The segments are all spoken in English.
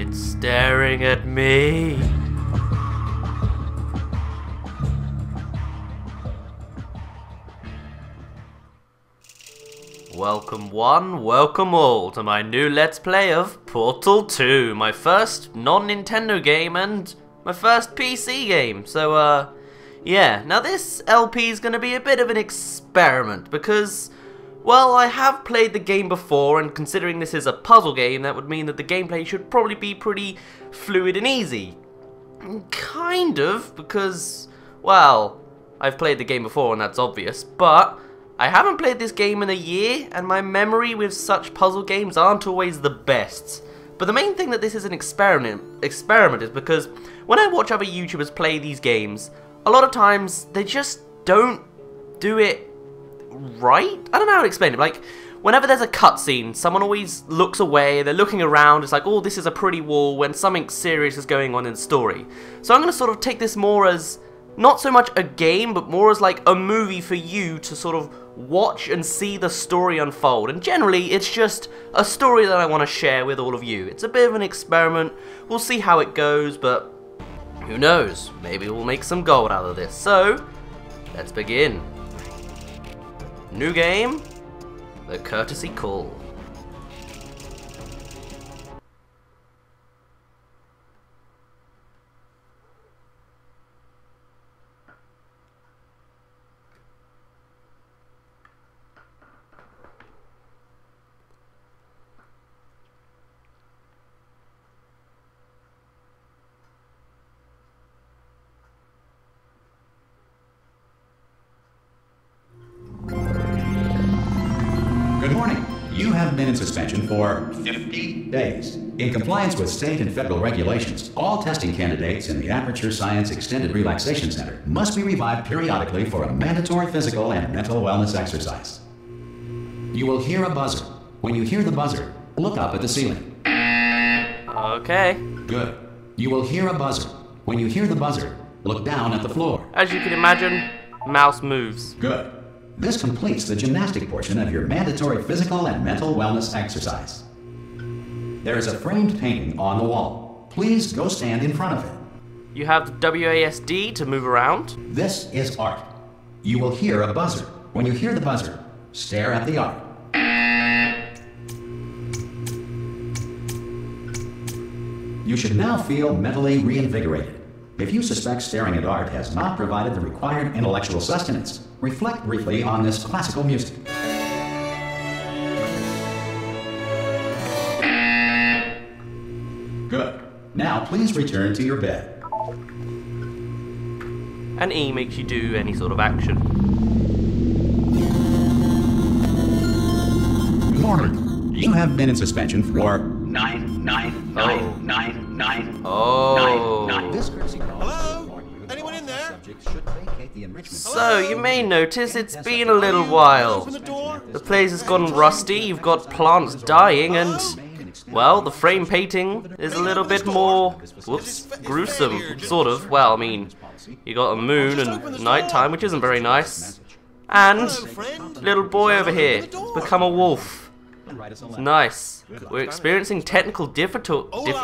It's staring at me. Welcome one, welcome all to my new Let's Play of Portal 2, my first non-Nintendo game and my first PC game. So, yeah, now this LP is going to be a bit of an experiment because, well, I have played the game before, and considering this is a puzzle game, that would mean that the gameplay should probably be pretty fluid and easy. Kind of, because, well, I've played the game before and that's obvious, but I haven't played this game in a year, and my memory with such puzzle games aren't always the best. But the main thing that this is an experiment is because when I watch other YouTubers play these games, a lot of times they just don't do it right? I don't know how to explain it. Like, whenever there's a cutscene, someone always looks away, they're looking around, it's like, oh, this is a pretty wall, when something serious is going on in the story. So I'm going to sort of take this more as not so much a game, but more as like a movie for you to sort of watch and see the story unfold. And generally, it's just a story that I want to share with all of you. It's a bit of an experiment. We'll see how it goes, but who knows? Maybe we'll make some gold out of this. So, let's begin. New game, The Courtesy Call. Good morning. You have been in suspension for 50 days. In compliance with state and federal regulations, all testing candidates in the Aperture Science Extended Relaxation Center must be revived periodically for a mandatory physical and mental wellness exercise. You will hear a buzzer. When you hear the buzzer, look up at the ceiling. Okay. Good. You will hear a buzzer. When you hear the buzzer, look down at the floor. As you can imagine, mouse moves. Good. This completes the gymnastic portion of your mandatory physical and mental wellness exercise. There is a framed painting on the wall. Please go stand in front of it. You have the WASD to move around. This is art. You will hear a buzzer. When you hear the buzzer, stare at the art. You should now feel mentally reinvigorated. If you suspect staring at art has not provided the required intellectual sustenance, reflect briefly on this classical music. Good. Now please return to your bed. And E makes you do any sort of action. Good morning. You have been in suspension for 9. Oh. This courtesy call. Hello? Anyone in there? So, you may notice it's been a little while. Open the door. The place has gone rusty, you've got plants dying, and, well, the frame painting is a little bit more, whoops, gruesome, sort of. Well, I mean, you got a moon and nighttime, which isn't very nice. And, little boy over here, has become a wolf. Nice. We're experiencing technical difficulties.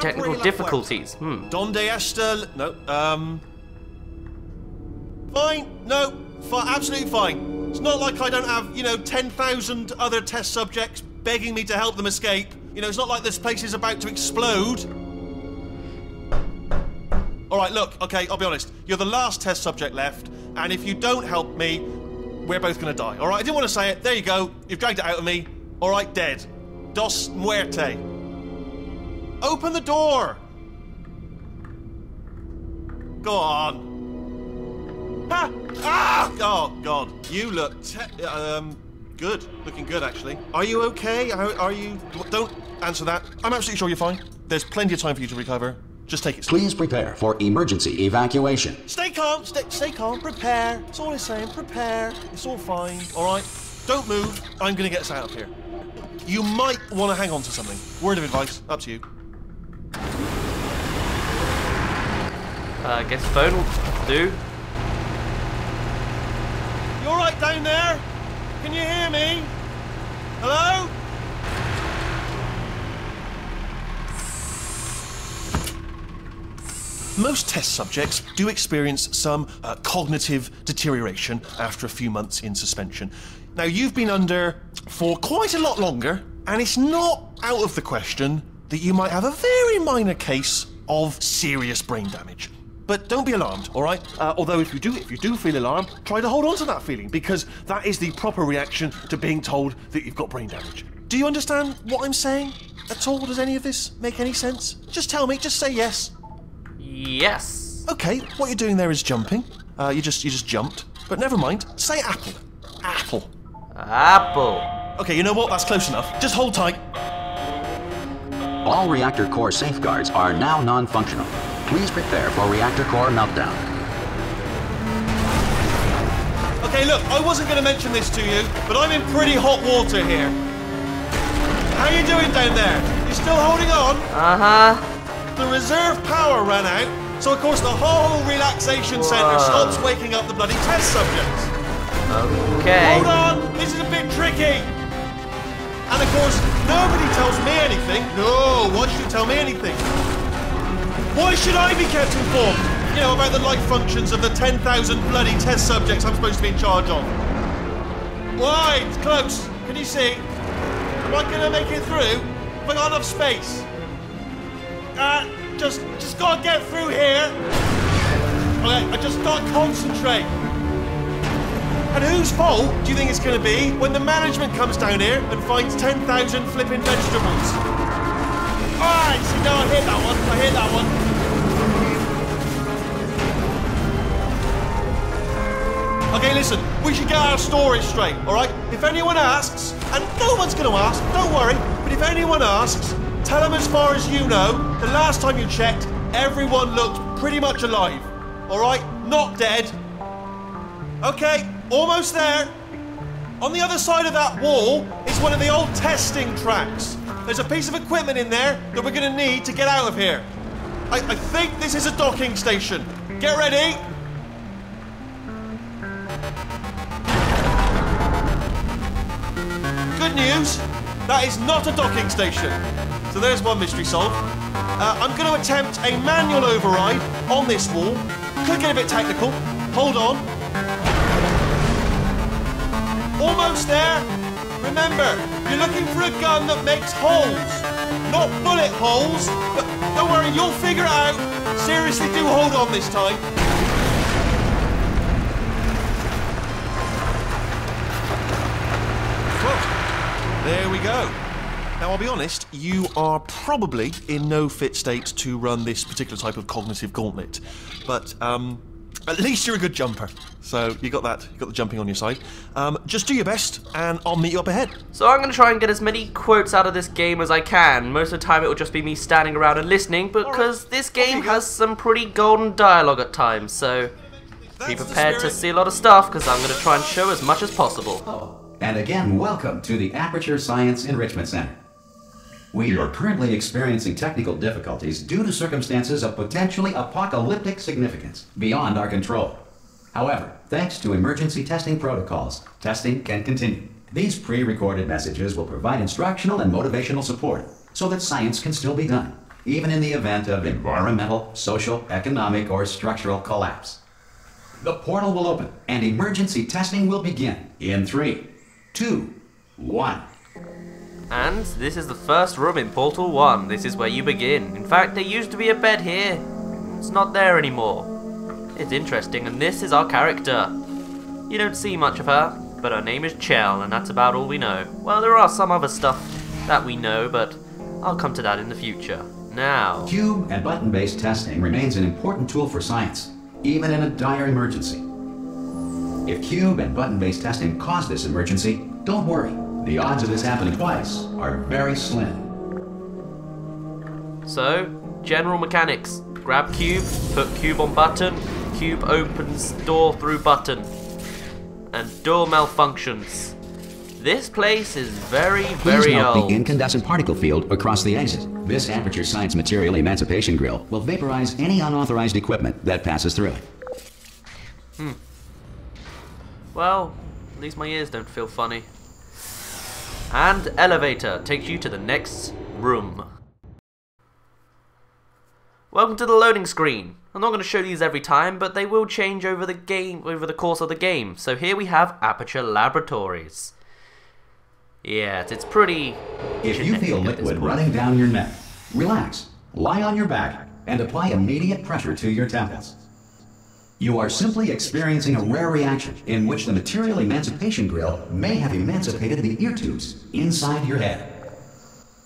Technical difficulties. Donde está? No. Fine. No. Absolutely fine. It's not like I don't have, 10,000 other test subjects begging me to help them escape. It's not like this place is about to explode. All right. Look. Okay. I'll be honest. You're the last test subject left, and if you don't help me, we're both gonna die. All right. I didn't want to say it. There you go. You've dragged it out of me. All right. Dead. Dos muerte. Open the door! Go on. Ha! Ah! Oh, God. You look good. Looking good, actually. Are you okay? Are you... Don't answer that. I'm absolutely sure you're fine. There's plenty of time for you to recover. Just take it slow. Please prepare for emergency evacuation. Stay calm. Stay calm. Prepare. That's all I'm saying. Prepare. It's all fine. All right? Don't move. I'm going to get us out of here. You might want to hang on to something. Word of advice. Up to you. I guess phone will do. You alright down there? Can you hear me? Hello? most test subjects do experience some cognitive deterioration after a few months in suspension. Now, you've been under for quite a lot longer, and it's not out of the question that you might have a very minor case of serious brain damage. But don't be alarmed, all right? Although if you do feel alarmed, try to hold on to that feeling, because that is the proper reaction to being told that you've got brain damage. Do you understand what I'm saying at all? Does any of this make any sense? Just tell me, just say yes. Yes. Okay, what you're doing there is jumping. You just jumped. But never mind, say apple. Apple. Apple. Okay, you know what? That's close enough. Just hold tight. All reactor core safeguards are now non-functional. Please prepare for reactor core meltdown. Okay, look, I wasn't going to mention this to you, but I'm in pretty hot water here. How you doing down there? You still holding on? Uh-huh. The reserve power ran out, so of course the whole relaxation centre stops waking up the bloody test subjects. Okay. Hold on, this is a bit tricky. And of course, nobody tells me anything. No, why should you tell me anything? Why should I be kept informed? You know, about the life functions of the 10,000 bloody test subjects I'm supposed to be in charge of. Why? It's close. Can you see? Am I gonna make it through? Have I got enough space? Just gotta get through here. Okay, I just gotta concentrate. And whose fault do you think it's gonna be when the management comes down here and finds 10,000 flipping vegetables? Alright, see, no, I hear that one. Okay, listen, we should get our stories straight, alright? If anyone asks, and no one's gonna ask, don't worry, but if anyone asks, tell them as far as you know, the last time you checked, everyone looked pretty much alive. Alright? Not dead. Okay, almost there. On the other side of that wall is one of the old testing tracks. There's a piece of equipment in there that we're gonna need to get out of here. I think this is a docking station. Get ready. Good news, that is not a docking station. So there's one mystery solved. I'm going to attempt a manual override on this wall. Could get a bit technical. Hold on. Almost there. Remember, you're looking for a gun that makes holes. Not bullet holes, but don't worry, you'll figure it out. Seriously, do hold on this time. There we go. Now, I'll be honest, you are probably in no fit state to run this particular type of cognitive gauntlet. But, at least you're a good jumper. So, you got the jumping on your side. Just do your best, and I'll meet you up ahead. So I'm going to try and get as many quotes out of this game as I can. Most of the time it will just be me standing around and listening, because this game has some pretty golden dialogue at times, so be prepared to see a lot of stuff, because I'm going to try and show as much as possible. And again, welcome to the Aperture Science Enrichment Center. We are currently experiencing technical difficulties due to circumstances of potentially apocalyptic significance beyond our control. However, thanks to emergency testing protocols, testing can continue. These pre-recorded messages will provide instructional and motivational support so that science can still be done, even in the event of environmental, social, economic, or structural collapse. The portal will open and emergency testing will begin in 3, 2, 1. And this is the first room in Portal 1. This is where you begin. In fact, there used to be a bed here. It's not there anymore. It's interesting, and this is our character. You don't see much of her, but her name is Chell, and that's about all we know. Well, there are some other stuff that we know, but I'll come to that in the future. Now, Cube and button-based testing remains an important tool for science, even in a dire emergency. If cube and button-based testing caused this emergency, don't worry. The odds of this happening twice are very slim. So, general mechanics. Grab cube, put cube on button, cube opens door through button, and door malfunctions. This place is very Please note old. the incandescent particle field across the exit. This Aperture Science Material Emancipation Grill will vaporize any unauthorized equipment that passes through it. Well, at least my ears don't feel funny. And elevator takes you to the next room. Welcome to the loading screen. I'm not going to show these every time, but they will change over the course of the game. So here we have Aperture Laboratories. Yeah, it's pretty... If you feel liquid running down your neck, relax, lie on your back, and apply immediate pressure to your temples. You are simply experiencing a rare reaction in which the material emancipation grill may have emancipated the ear tubes inside your head.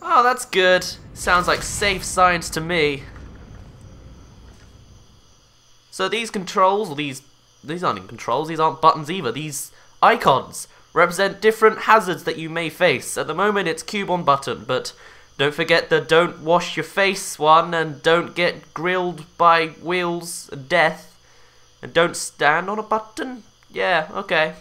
Oh, that's good. Sounds like safe science to me. So these controls, or these aren't even controls, these aren't buttons either. These icons represent different hazards that you may face. At the moment it's cube on button, but don't forget the don't wash your face one, and don't get grilled by wheels and death, and don't stand on a button. Yeah, okay.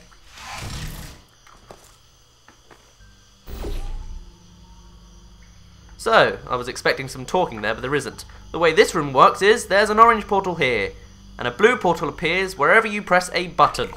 So, I was expecting some talking there, but there isn't. The way this room works is, there's an orange portal here, and a blue portal appears wherever you press a button.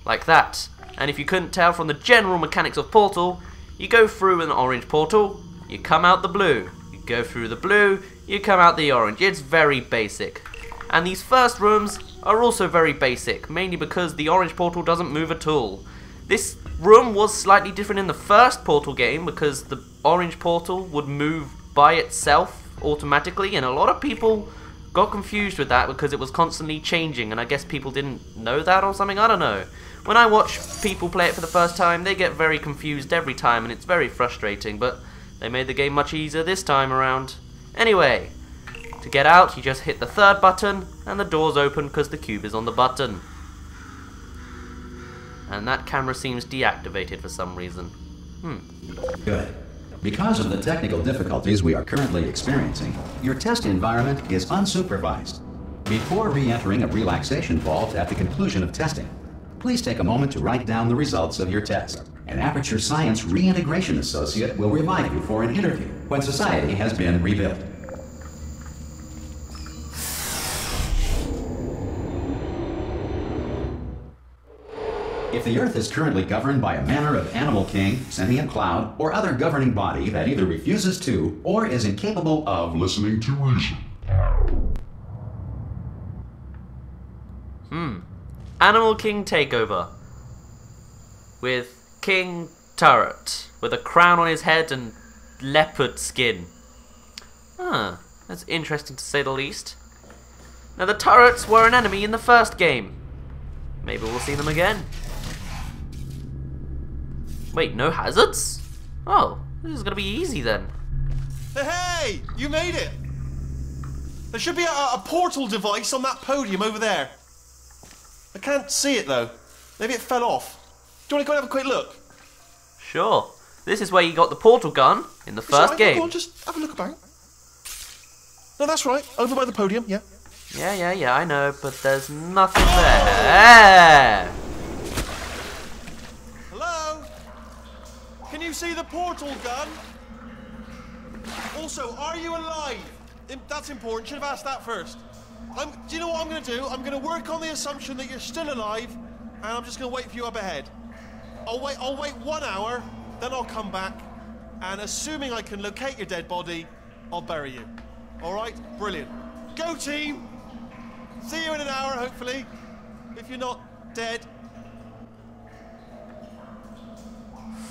Like that. And if you couldn't tell from the general mechanics of Portal, you go through an orange portal, you come out the blue. You go through the blue, you come out the orange. It's very basic. And these first rooms are also very basic, mainly because the orange portal doesn't move at all. This room was slightly different in the first Portal game because the orange portal would move by itself automatically, and a lot of people got confused with that because it was constantly changing, and I guess people didn't know that or something, I don't know. When I watch people play it for the first time, they get very confused every time, and it's very frustrating, but they made the game much easier this time around. Anyway, to get out, you just hit the third button, and the doors open because the cube is on the button. And that camera seems deactivated for some reason. Good. Because of the technical difficulties we are currently experiencing, your test environment is unsupervised. Before re-entering a relaxation vault at the conclusion of testing, please take a moment to write down the results of your test. An Aperture Science Reintegration Associate will revive you for an interview when society has been rebuilt. If the Earth is currently governed by a manner of animal king, sentient cloud, or other governing body that either refuses to or is incapable of listening to reason. Animal King Takeover. With King Turret, with a crown on his head and leopard skin. That's interesting to say the least. Now the turrets were an enemy in the first game. Maybe we'll see them again. Wait, no hazards? Oh, this is gonna be easy then. Hey, you made it! There should be a portal device on that podium over there. I can't see it though. Maybe it fell off. Do you want to go and have a quick look? Sure. This is where you got the portal gun in the first game. Go on, just have a look about. No, that's right. Over by the podium, yeah. Yeah, I know, but there's nothing there. Hello? Can you see the portal gun? Also, are you alive? That's important. Should have asked that first. Do you know what I'm going to do? I'm going to work on the assumption that you're still alive, and I'm just going to wait for you up ahead. I'll wait 1 hour, then I'll come back, and assuming I can locate your dead body, I'll bury you. All right? Brilliant. Go team! See you in an hour, hopefully, if you're not dead.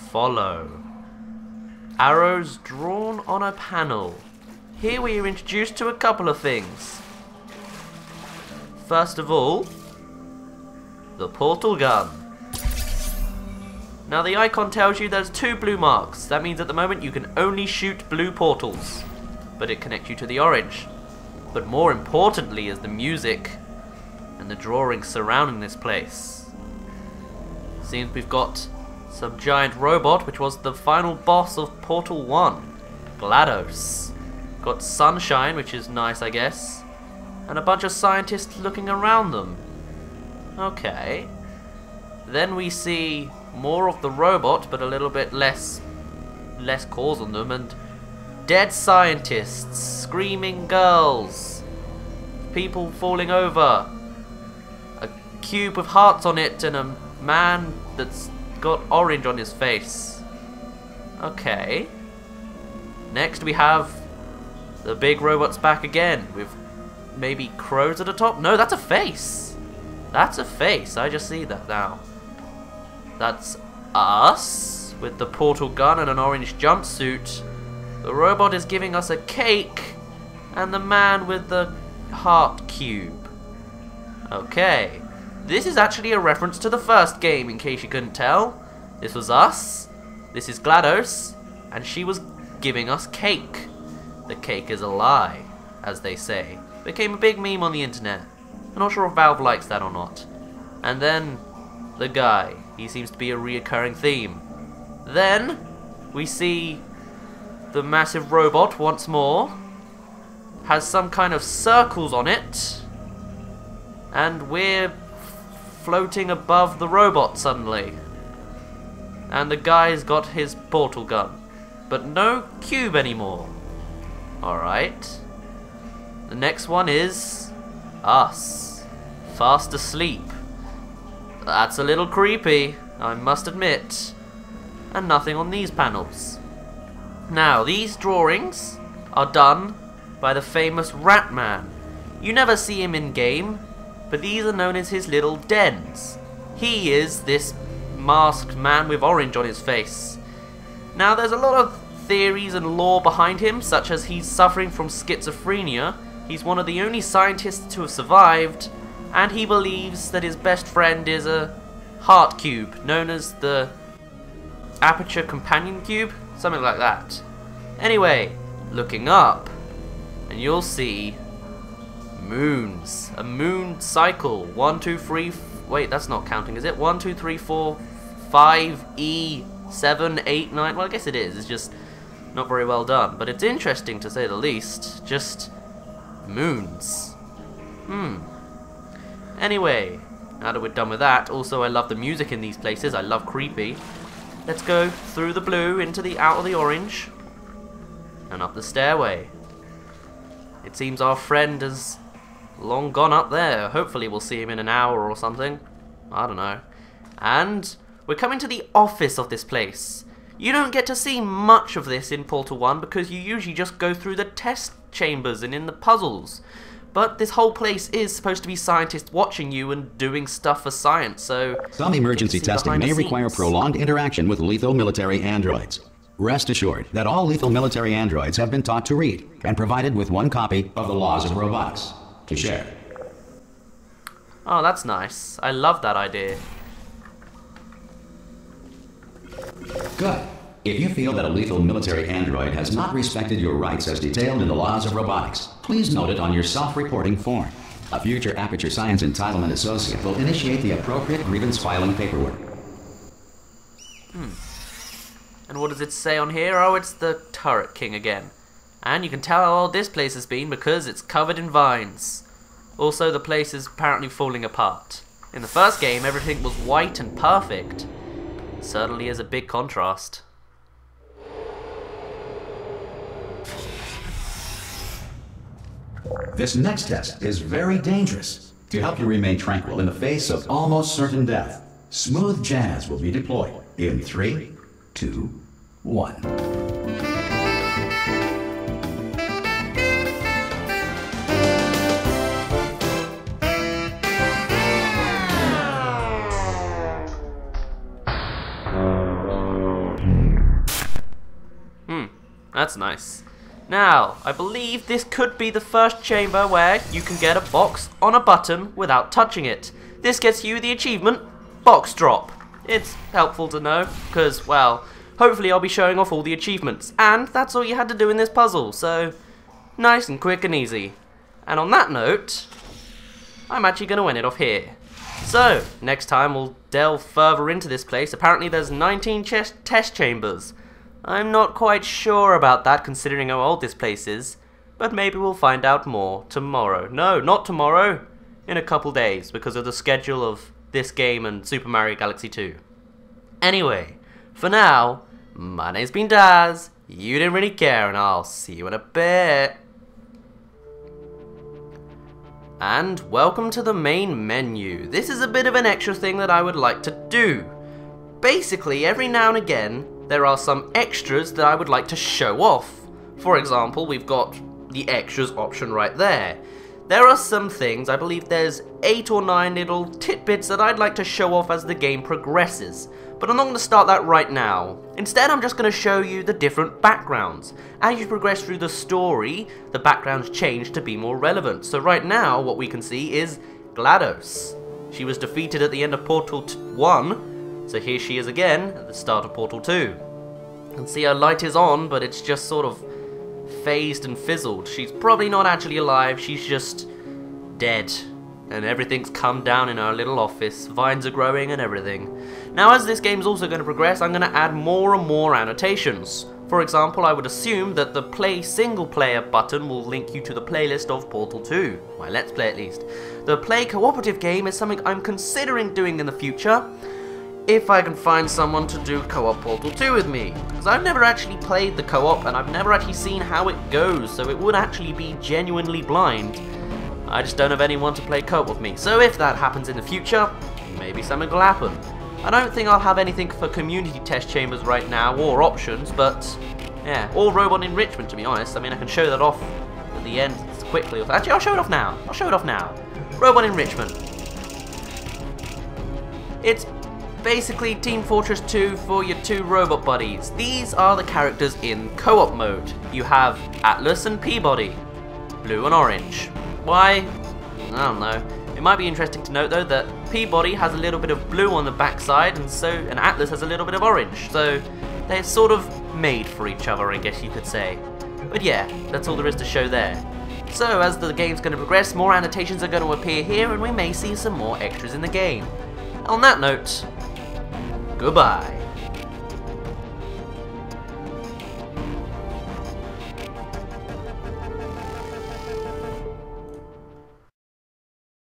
Follow. Arrows drawn on a panel. Here we are introduced to a couple of things. First of all, the portal gun. Now the icon tells you there's 2 blue marks. That means at the moment you can only shoot blue portals, but it connects you to the orange. But more importantly is the music and the drawings surrounding this place. Seems we've got some giant robot, which was the final boss of Portal 1, GLaDOS. Got sunshine, which is nice, I guess, and a bunch of scientists looking around them. Okay. Then we see more of the robot, but a little bit less cores on them, and dead scientists, screaming girls, people falling over, a cube with hearts on it, and a man that's got orange on his face. Okay. Next we have the big robots back again, with maybe crows at the top? No, that's a face. That's a face. I just see that now. That's us with the portal gun and an orange jumpsuit. The robot is giving us a cake, and the man with the heart cube. Okay. This is actually a reference to the first game, in case you couldn't tell. This was us. This is GLaDOS, and she was giving us cake. The cake is a lie, as they say. Became a big meme on the internet. I'm not sure if Valve likes that or not. And then, the guy. He seems to be a reoccurring theme. Then, we see the massive robot once more. Has some kind of circles on it. And we're floating above the robot suddenly. And the guy's got his portal gun. But no cube anymore. Alright. The next one is us. Fast asleep. That's a little creepy, I must admit. And nothing on these panels. Now, these drawings are done by the famous Ratman. You never see him in game, but these are known as his little dens. He is this masked man with orange on his face. Now, there's a lot of theories and lore behind him, such as he's suffering from schizophrenia. He's one of the only scientists to have survived, and he believes that his best friend is a heart cube, known as the Aperture Companion Cube, something like that. Anyway, looking up, and you'll see moons. A moon cycle. 1, 2, 3. Wait, that's not counting, is it? 1, 2, 3, 4, 5, E, 7, 8, 9. Well, I guess it is. It's just not very well done. But it's interesting to say the least. Just moons. Anyway, now that we're done with that, also I love the music in these places. I love creepy. Let's go through the blue into the out of the orange and up the stairway. It seems our friend has long gone up there. Hopefully we'll see him in an hour or something. I don't know. And we're coming to the office of this place. You don't get to see much of this in Portal 1 because you usually just go through the test chambers and in the puzzles. But this whole place is supposed to be scientists watching you and doing stuff for science, so Some emergency testing may require prolonged interaction with lethal military androids. Rest assured that all lethal military androids have been taught to read and provided with one copy of the Laws of Robotics to share. Oh, that's nice. I love that idea. Good. If you feel that a lethal military android has not respected your rights as detailed in the Laws of Robotics, please note it on your self-reporting form. A future Aperture Science Entitlement Associate will initiate the appropriate grievance filing paperwork. And what does it say on here? Oh, it's the Turret King again. And you can tell how old this place has been because it's covered in vines. Also, the place is apparently falling apart. In the first game, everything was white and perfect. It certainly is a big contrast. This next test is very dangerous. To help you remain tranquil in the face of almost certain death, smooth jazz will be deployed in 3, 2, 1. That's nice. Now, I believe this could be the first chamber where you can get a box on a button without touching it. This gets you the achievement, Box Drop. It's helpful to know, because, well, hopefully I'll be showing off all the achievements, and that's all you had to do in this puzzle, so nice and quick and easy. And on that note, I'm actually going to end it off here. So, next time we'll delve further into this place. Apparently there's 19 test chambers. I'm not quite sure about that considering how old this place is, but maybe we'll find out more tomorrow. No, not tomorrow, in a couple days because of the schedule of this game and Super Mario Galaxy 2. Anyway, for now, my name's been Daz, you didn't really care, and I'll see you in a bit. And welcome to the main menu. This is a bit of an extra thing that I would like to do. Basically, every now and again, there are some extras that I would like to show off. For example, we've got the extras option right there. there are some things, I believe there's 8 or 9 little tidbits that I'd like to show off as the game progresses, but I'm not going to start that right now. Instead, I'm just going to show you the different backgrounds. As you progress through the story, the backgrounds change to be more relevant. So right now, what we can see is GLaDOS. She was defeated at the end of Portal 1, so here she is again at the start of Portal 2. You can see her light is on, but it's just sort of phased and fizzled. She's probably not actually alive, she's just dead. And everything's come down in her little office, vines are growing and everything. Now as this game's also going to progress, I'm going to add more and more annotations. For example, I would assume that the play single player button will link you to the playlist of Portal 2. My Let's Play at least. The play cooperative game is something I'm considering doing in the future, if I can find someone to do co-op Portal 2 with me. Because I've never actually played the co-op and I've never actually seen how it goes, so it would actually be genuinely blind. I just don't have anyone to play co-op with me. So if that happens in the future, maybe something will happen. I don't think I'll have anything for community test chambers right now, or options, but yeah, or robot enrichment to be honest. I mean, I can show that off at the end quickly. Actually, I'll show it off now. Robot enrichment. It's basically Team Fortress 2 for your 2 robot buddies. These are the characters in co-op mode. You have Atlas and P-body, blue and orange. Why? I don't know. It might be interesting to note though that P-body has a little bit of blue on the backside, and Atlas has a little bit of orange. So they're sort of made for each other, I guess you could say. But yeah, that's all there is to show there. So as the game's going to progress, more annotations are going to appear here, and we may see some more extras in the game. On that note, goodbye.